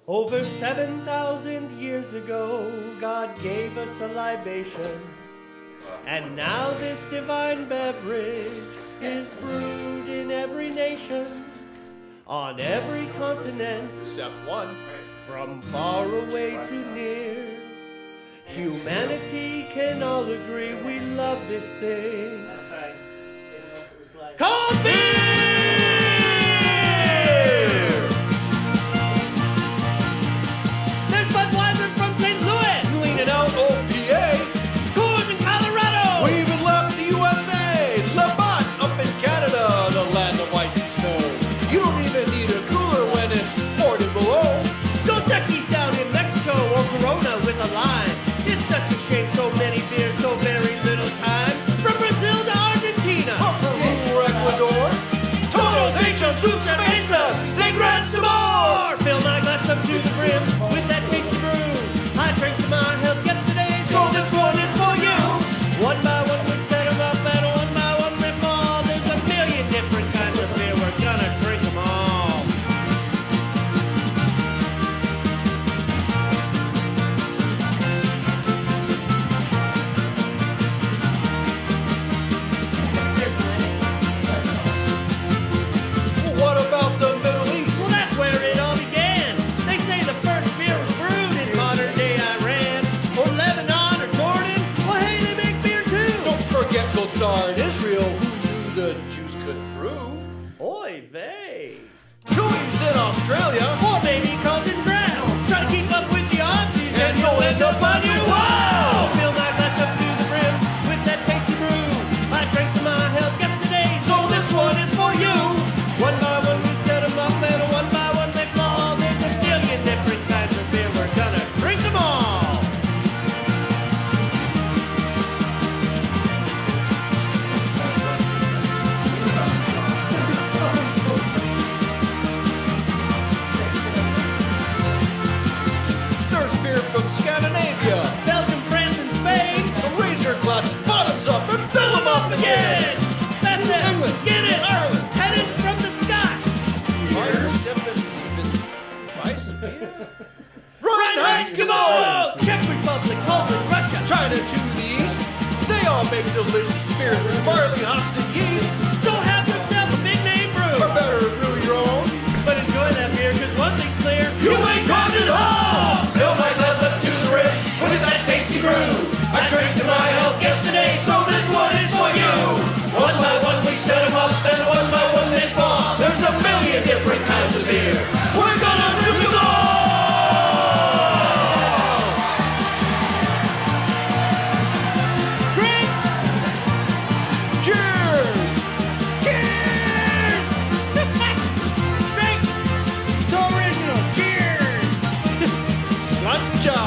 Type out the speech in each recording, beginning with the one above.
Over 7,000 years ago, God gave us a libation. And now this divine beverage is brewed in every nation, on every continent, Except one. from far away to near. Humanity can all agree we love this thing called beer! There's Budweiser from St. Louis, Leaning out OPA. Coors in Colorado, We even left the USA. Lamont up in Canada, the land of ice and snow. You don't even need a cooler when it's 40 below. Dos Equis down in Mexico, or Corona with a lime. It's such a shame, so many beers, so very little time. From Brazil to Argentina, Up Peru or Ecuador. Todos hechos su cerveza. They grant some more. fill my glass up to the brim with that tasty brew. I drank to my health yesterday, so this one is for you. One by one we set them up, and one by one they fall. There's a million different kinds of beer, we're gonna drink them all. What about the Middle East? Well, that's where it all began. They say the first beer was brewed in modern day Iran, or Lebanon, or Jordan. Well, hey, they make beer too. Don't forget Gold Star in Israel. Who knew the Jews could brew? Oy vey. Cooey's in Australia. Or maybe causing drought. Try to keep up with the Aussies And you'll end up on your wall. Fill my glass up to the brim with that tasty brew. I drank to my health yesterday, So this one is for you. one by one we set them up, and one by one they fall. There's a million different kinds of beer, we're gonna drink them all. There's beer from Scandinavia. Belgium, France, and Spain. So raise your glass bottoms up and fill them up again. That's it. England, Guinness. Ireland. Tenants from the Scots. Eskimo! Czech Republic, Poland, Russia. China to the east, they all make delicious beers with barley, hops, and yeast. Don't have yourself a big name brew. Or better, brew your own. But enjoy that beer, cause one thing's clear. You ain't drunk at all! Fill my glass up to the rim with that tasty brew. I drank to my health yesterday, so this one is for you. One by one we set them up, and one by one they fall. There's a million different kinds of beer. We're gonna drink them all! Drink! Cheers! Cheers! Drink! So original. Cheers! Slanja!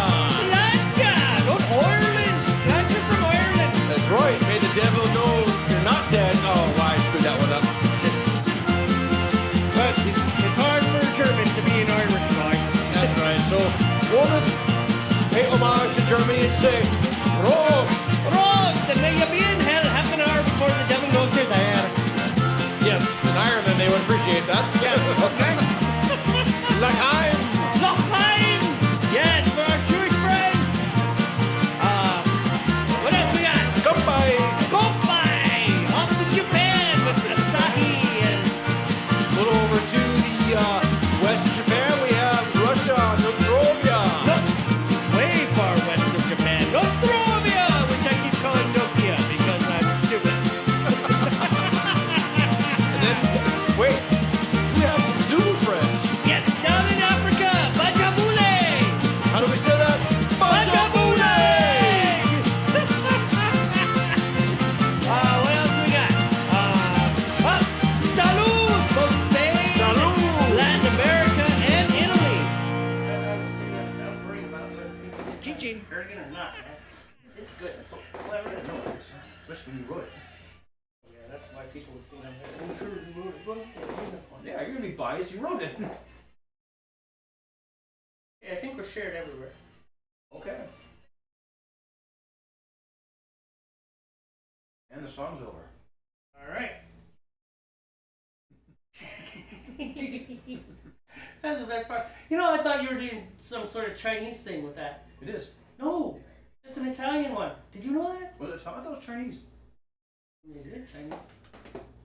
Slancha! Not Ireland! Slancha from Ireland! That's right. May the devil know you're not dead. Oh, why I screwed that one up. But it's hard for a German to be an Irish guy. That's right. So we'll just pay homage to Germany and say, Prost! Prost! And may you be in hell half an hour before the devil goes you're there. Yes, in Ireland they would appreciate that. L'chaim! L'chaim! Yes, for our Jewish friends. What else we got? Goodbye! Kompai! Off to Japan with Asahi and A little over to the west of Japan, we have Russia, Nostrovia. way far west of Japan, Nostrovia, which I keep calling Nokia because I'm stupid. And then, wait, we have some Zulu friends. Yes, down in Africa, Bajabule! How do we say that? Bajabule! What else we got? Salud! Both Spain, Salud! Latin America, and Italy. Chin-chin. It's good. Especially when you wrote it. Yeah, that's why people think I'm Yeah, you're gonna be biased. You wrote it. Yeah, I think we're shared everywhere. Okay. And the song's over. All right. That's the best part. You know, I thought you were doing some sort of Chinese thing with that. It is. No, it's an Italian one. Did you know that? What I thought it was Chinese. It is Chinese.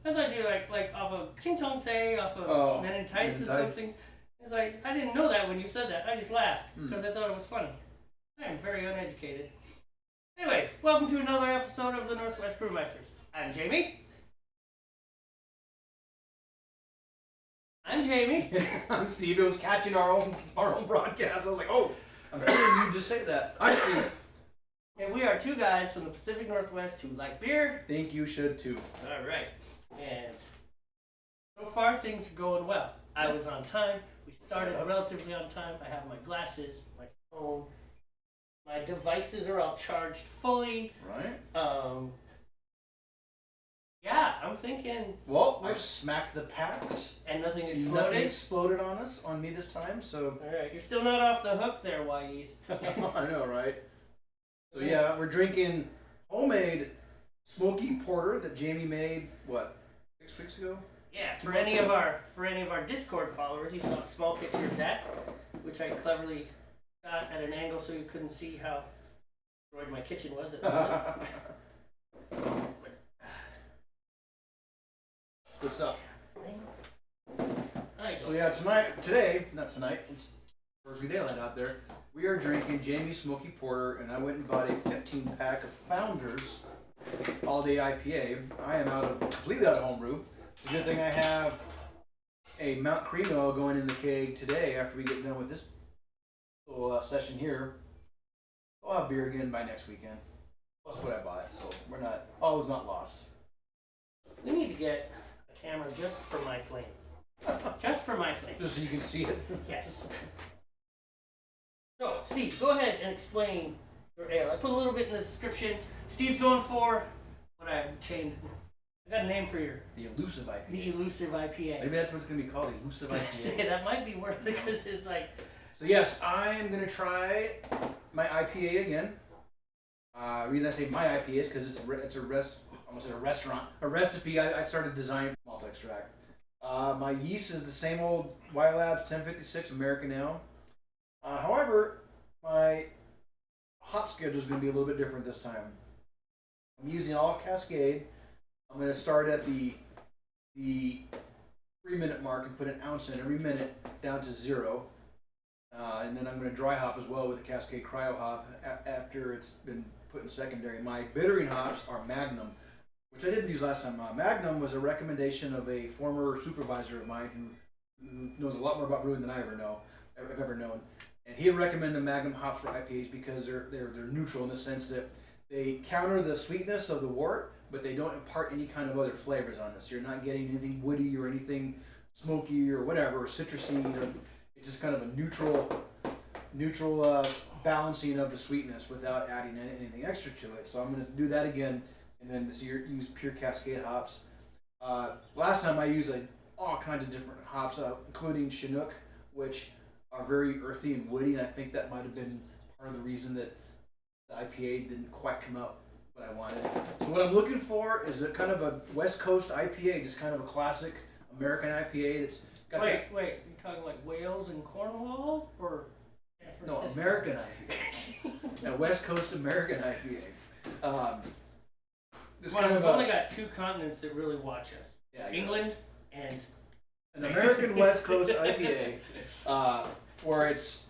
I thought you like off of Ching Chong Say, off of Men in Tights and something. It's like, I didn't know that when you said that. I just laughed because I thought it was funny. I am very uneducated. Anyways, welcome to another episode of the Northwest Brewmeisters. I'm Jamey. I'm Jamey. I'm Steve. It was catching our own broadcast. I was like, oh, I'm hearing you just say that. I'm Steve. And we are two guys from the Pacific Northwest who like beer. Think you should too. All right. And so far things are going well. I was on time. We started relatively on time. I have my glasses, my phone. My devices are all charged fully. Right. Yeah, I'm thinking. Well, I smacked the packs. And nothing exploded? Nothing exploded on me this time, so. Alright, you're still not off the hook there, Wyes. I know, right? So yeah, we're drinking homemade smoky porter that Jamey made, what, 6 weeks ago? Yeah, for any of our Discord followers, you saw a small picture of that, which I cleverly got at an angle so you couldn't see how destroyed my kitchen was at the moment. Good stuff. Nice. So yeah, not tonight, it's Berkeley Daylight out there. We are drinking Jamey Smoky Porter, and I went and bought a 15-pack of Founders All-Day IPA. I am completely out of homebrew. It's a good thing I have a Mount Cream Ale going in the keg today after we get done with this little session here. I'll have beer again by next weekend. Plus what I bought, so all is not lost. We need to get a camera just for my flame. Just for my flame. Just so you can see it. Yes. So, Steve, go ahead and explain your ale. I put a little bit in the description. Steve's going for what I've changed. I got a name for The elusive IPA. the elusive IPA. Maybe that's what it's going to be called, the elusive IPA. Say, that might be worth it because it's like. So yes, I am going to try my IPA again. The reason I say my IPA is because it's a recipe I started designing for malt extract. My yeast is the same old Y Labs 1056 American Ale. However, my hop schedule is going to be a little bit different this time. I'm using all Cascade. I'm going to start at the 3-minute mark and put an ounce in every minute down to 0. And then I'm going to dry hop as well with a Cascade Cryo hop after it's been put in secondary. My bittering hops are Magnum, which I didn't use last time. Magnum was a recommendation of a former supervisor of mine who knows a lot more about brewing than I've ever known. And he recommended the Magnum hops for IPAs because they're neutral in the sense that they counter the sweetness of the wort, but they don't impart any kind of other flavors on this. So you're not getting anything woody or anything smoky or whatever, or citrusy. It's just kind of a neutral balancing of the sweetness without adding anything extra to it. So I'm going to do that again, and then this year use pure Cascade hops. Last time I used all kinds of different hops, including Chinook, which are very earthy and woody, and I think that might have been part of the reason that the IPA didn't quite come out what I wanted. So what I'm looking for is a kind of a West Coast IPA, just kind of a classic American IPA that's got Wait, you're talking like Wales and Cornwall? Or San no, Francisco? American IPA. A West Coast American IPA. We've only got two continents that really watch us. Yeah, England and an American West Coast IPA, where it's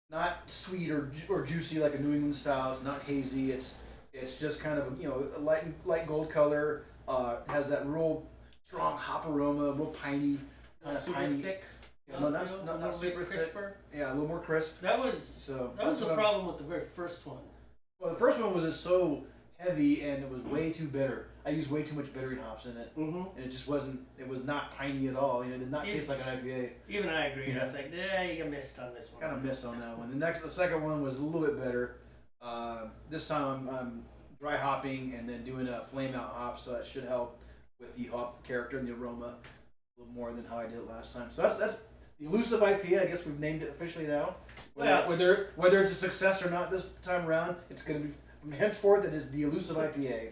not sweet or juicy like a New England style. It's not hazy. It's just kind of a light gold color. Has that real strong hop aroma, real piney, kind of piney. Thick. Yeah, no, not super crisper. Thick. Yeah, a little more crisp. That was the problem with the very first one. Well, the first one was just so heavy and it was way too bitter. I used way too much bittering hops in it, and it just wasn't. It was not piney at all. It did not taste like an IPA. Even I agree. Yeah. I was like, you missed on this one. Kind of missed on that one. The second one was a little bit better. This time I'm dry hopping and then doing a flame out hop, so that should help with the hop character and the aroma a little more than how I did it last time. So that's the elusive IPA. I guess we've named it officially now. Whether it's a success or not this time around, it's going to be from henceforth. It is the elusive IPA.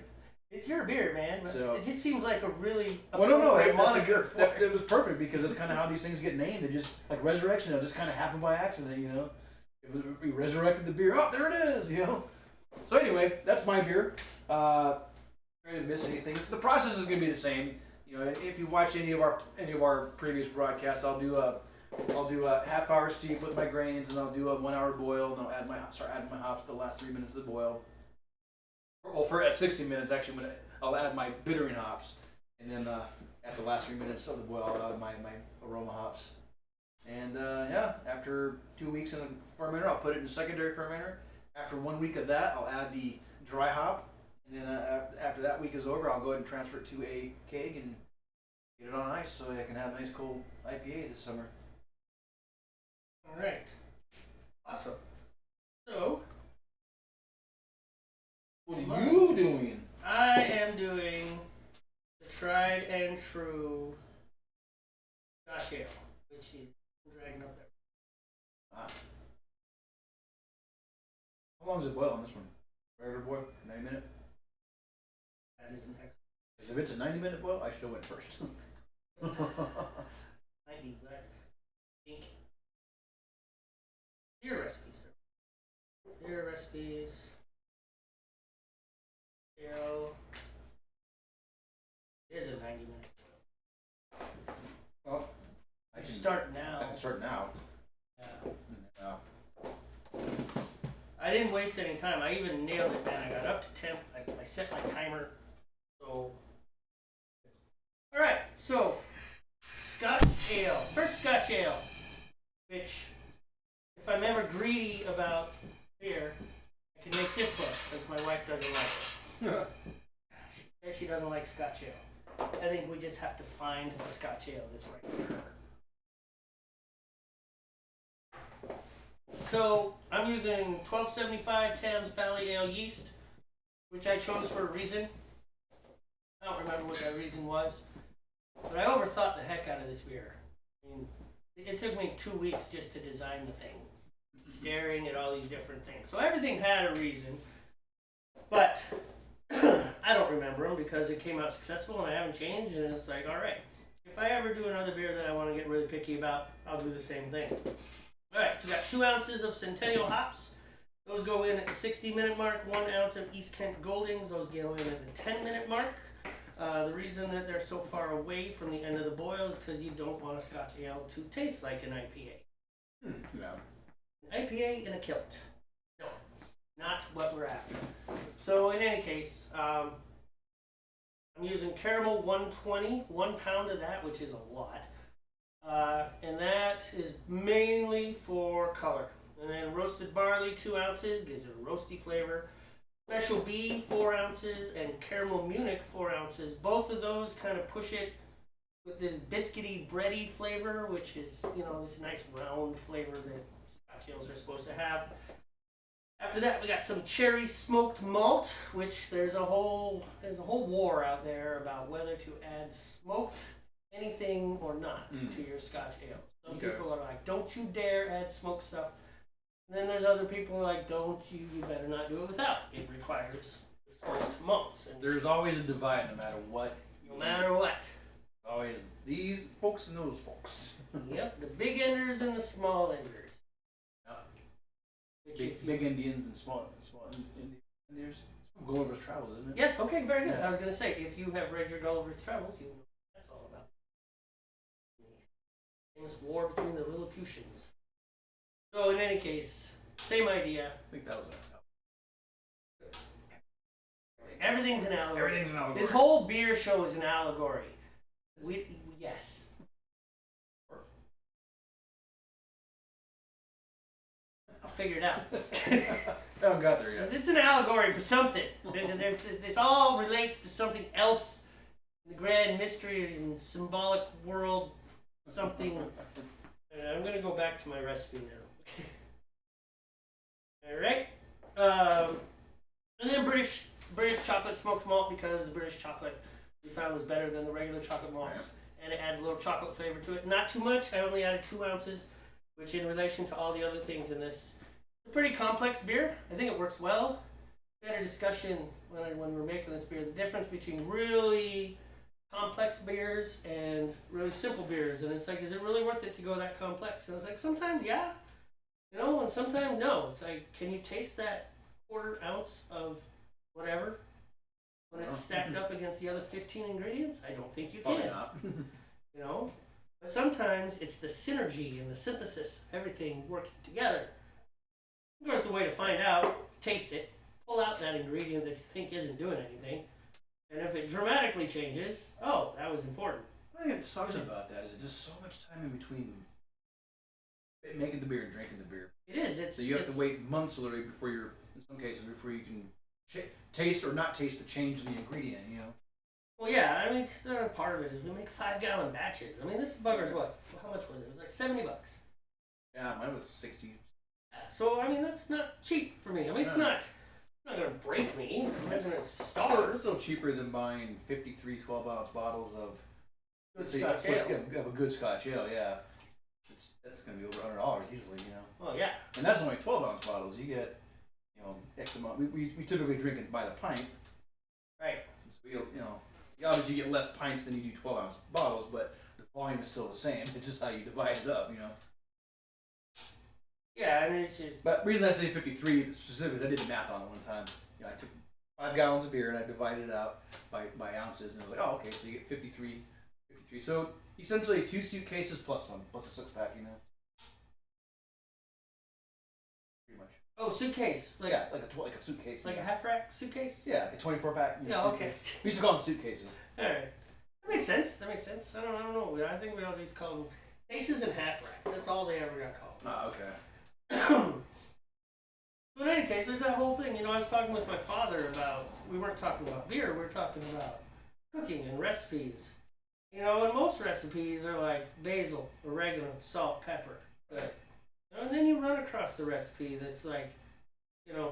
It's your beer, man. But So- it just seems like a really Well, no, appropriate that's a moniker good. for it. It was perfect because that's kind of how these things get named. It just like resurrection. It just kind of happened by accident, you know. We resurrected the beer. Oh, there it is, you know. So anyway, that's my beer. I didn't miss anything. The process is gonna be the same. You know, if you watch any of our previous broadcasts, I'll do a half-hour steep with my grains, and I'll do a 1-hour boil, and I'll start adding my hops the last 3 minutes of the boil. Well, at 60 minutes actually, when I'll add my bittering hops, and then at the last 3 minutes of the boil, I'll add my aroma hops. And yeah, after 2 weeks in the fermenter, I'll put it in a secondary fermenter. After 1 week of that, I'll add the dry hop. And then after that week is over, I'll go ahead and transfer it to a keg and get it on ice so I can have a nice cold IPA this summer. All right. Awesome. So, What are you doing? I am doing the tried and true Scotch Ale, which is dragging up there. Ah. How long does it boil on this one? Regular boil? 90 minute? That is an excellent. Because if it's a 90-minute boil, I should have went first. 90, but I think beer recipes. Beer recipes. Ale. It is a 90-minute boil. Well, I can start now. I can start now. Yeah. I didn't waste any time. I even nailed it, man. I got up to temp. I set my timer. So, all right. So, Scotch Ale. First Scotch Ale, which, if I'm ever greedy about beer, I can make this one because my wife doesn't like it. She says she doesn't like Scotch Ale. I think we just have to find the Scotch Ale that's right for her. So I'm using 1275 Thames Valley Ale yeast, which I chose for a reason. I don't remember what that reason was, but I overthought the heck out of this beer. I mean, it took me 2 weeks just to design the thing, staring at all these different things. So everything had a reason, but I don't remember them because it came out successful and I haven't changed, and it's like, all right, if I ever do another beer that I want to get really picky about, I'll do the same thing. All right, so we got 2 ounces of Centennial hops. Those go in at the 60-minute mark. 1 ounce of East Kent Goldings. Those go in at the 10-minute mark. The reason that they're so far away from the end of the boil is because you don't want a Scotch Ale to taste like an IPA. Yeah. An IPA in a kilt. No, not what we're after. So in any case, I'm using caramel 120, 1 pound of that, which is a lot. And that is mainly for color. And then roasted barley, 2 ounces, gives it a roasty flavor. Special B, 4 ounces, and caramel Munich, 4 ounces. Both of those kind of push it with this biscuity, bready flavor, which is, you know, this nice round flavor that Scotch ales are supposed to have. After that, we got some cherry smoked malt, which there's a whole war out there about whether to add smoked anything or not to your Scotch ale. Some people are like, don't you dare add smoked stuff. And then there's other people who are like, you better not do it without. It requires smoked malts. And There's always a divide no matter what. no matter what. Always these folks and those folks. Yep, the big enders and the small enders. Yep. Which Big Indians and small Indians. Gulliver's Travels, isn't it? Yes, okay, very good. Yeah. I was going to say, if you have read your Gulliver's Travels, you know what that's all about. Famous war between the Lilliputians. So in any case, same idea. I think that was it. Everything's an allegory. Everything's an allegory. This whole beer show is an allegory. Yes. I'll figure it out. I haven't got there yet. It's an allegory for something. This all relates to something else in the grand mystery and symbolic world. Something. I'm going to go back to my recipe now. Alright. And then British chocolate smoked malt, because the British chocolate we found was better than the regular chocolate malts. And it adds a little chocolate flavor to it. Not too much. I only added 2 ounces, which in relation to all the other things in this, it's a pretty complex beer. I think it works well. we had a discussion when we're making this beer, the difference between really complex beers and really simple beers, and it's like, is it really worth it to go that complex? And I was like, sometimes yeah, and sometimes no. It's like, can you taste that quarter ounce of whatever when it's stacked up against the other 15 ingredients? I don't think you can. Probably not. But sometimes it's the synergy and the synthesis of everything working together. Of course, the way to find out is taste it, pull out that ingredient that you think isn't doing anything, and if it dramatically changes, oh, that was important. I think it sucks about that is it just so much time in between making the beer and drinking the beer. It is. So you have to wait months literally before in some cases, before you can taste or not taste the change in the ingredient, Well, yeah, I mean, part of it is we make 5-gallon batches. I mean, this bugger's what? How much was it? It was like $70. Yeah, mine was 60. Yeah, so, I mean, that's not cheap for me. I mean, it's not going to break me. I'm not going to starve. It's still cheaper than buying 53 12-ounce bottles of Good Scotch Ale. Of a good Scotch Ale, yeah. That's going to be over $100 easily, Well, yeah. And that's only 12-ounce bottles. You get, X amount. We typically drink it by the pint. Right. So you obviously you get less pints than you do 12-ounce bottles, but the volume is still the same. It's just how you divide it up, Yeah, I mean, it's just... But the reason I say 53 specifically is I did the math on it one time. I took 5 gallons of beer and I divided it out by ounces, and I was like, oh, okay, so you get 53. So essentially 2 suitcases plus a 6-pack, Pretty much. Oh, suitcase. Like a suitcase. Like a half-rack suitcase? Yeah, like a 24-pack. Yeah, okay. We used to call them suitcases. All right. That makes sense. I don't know. I think we all just call them cases and half-racks. That's all they ever got called. Oh, okay. But in any case, there's that whole thing. I was talking with my father about, we weren't talking about beer, we were talking about cooking and recipes. And most recipes are like basil, oregano, salt, pepper. But, and then you run across the recipe that's like,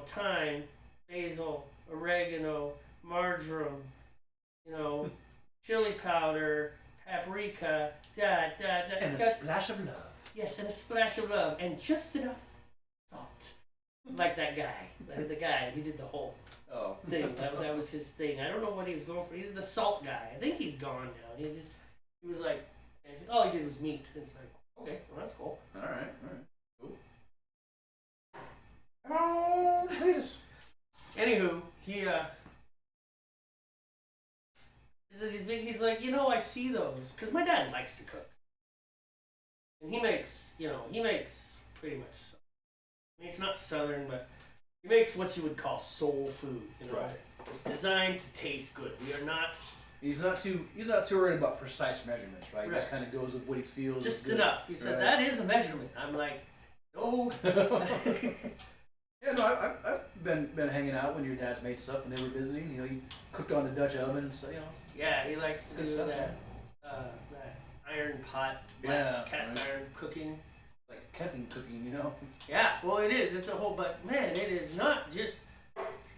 thyme, basil, oregano, marjoram, chili powder, paprika, And a splash of love. Yes, and a splash of love, and just enough salt. Like that guy. The guy, he did the whole thing. That was his thing. I don't know what he was going for. He's the salt guy. I think he's gone now. He was like, all he did was meat. It's like, okay, well, that's cool. All right, cool. Come on, please. Anywho, he's like, I see those. Because my dad likes to cook. And he makes pretty much, I mean, it's not Southern, but he makes what you would call soul food, Right. It's designed to taste good. We are not... He's not too worried about precise measurements, right? He Right. just kind of goes with what he feels Just is good. enough. He said, Right. that is a measurement. I'm like, no. Yeah, no, I've been hanging out when your dad's made stuff and they were visiting. He cooked on the Dutch oven, so Yeah, he likes to Good do stuff, that iron pot, cast iron cooking. like Kevin cooking, Yeah, well, it is. It's a whole, but man, it is not just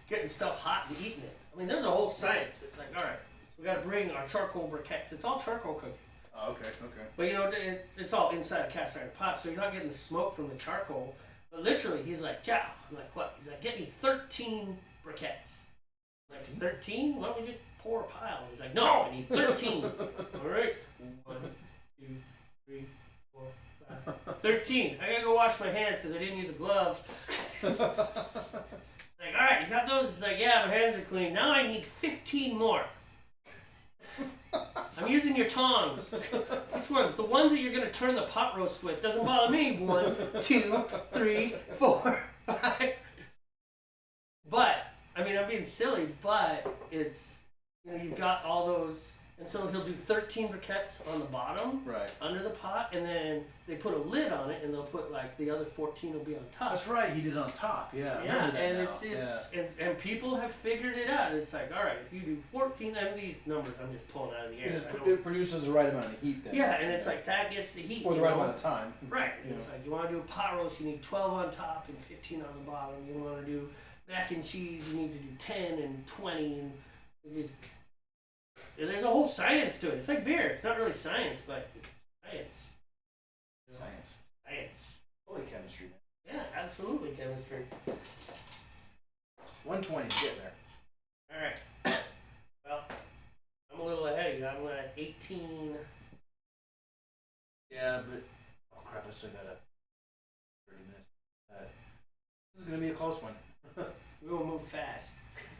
getting stuff hot and eating it. I mean, there's a whole science. It's like, all right, so we got to bring our charcoal briquettes. It's all charcoal cooking. Oh, okay. But it's all inside a cast iron pot, so you're not getting the smoke from the charcoal. But literally, he's like, "Chow." I'm like, "What?" He's like, "Get me 13 briquettes." I'm like, 13? Why don't we just pour a pile? He's like, "No, I need 13." All right, 1, 2, 3, 4, 5, 13. I gotta go wash my hands because I didn't use a glove. Like, all right, you got those? He's like, "Yeah, my hands are clean. Now I need 15 more." I'm using your tongs. Which ones? The ones that you're going to turn the pot roast with. Doesn't bother me. 1, 2, 3, 4, 5. But, I mean, I'm being silly, but it's, you've got all those, and so he'll do 13 briquettes on the bottom, Right. under the pot, and then they put a lid on it, and they'll put, like, the other 14 will be on top. That's right. He did it on top. Yeah. I Yeah, remember that and now. and people have figured it out. It's like, all right, if you do 14, and these numbers I'm just pulling out of the air. It produces the right amount of heat then. Yeah, and it's like that gets the heat. For the right amount of time. Right. Yeah. It's like you want to do a pot roast, you need 12 on top and 15 on the bottom. You want to do mac and cheese, you need to do 10 and 20, and there's a whole science to it. It's like beer. It's not really science, but it's science. Science. Holy chemistry. Yeah, absolutely chemistry. 120, get there. All right. Well, I'm a little ahead of you. I'm at 18. Yeah, but oh crap, I still got a 30 minutes. This is gonna be a close one. We're gonna move fast.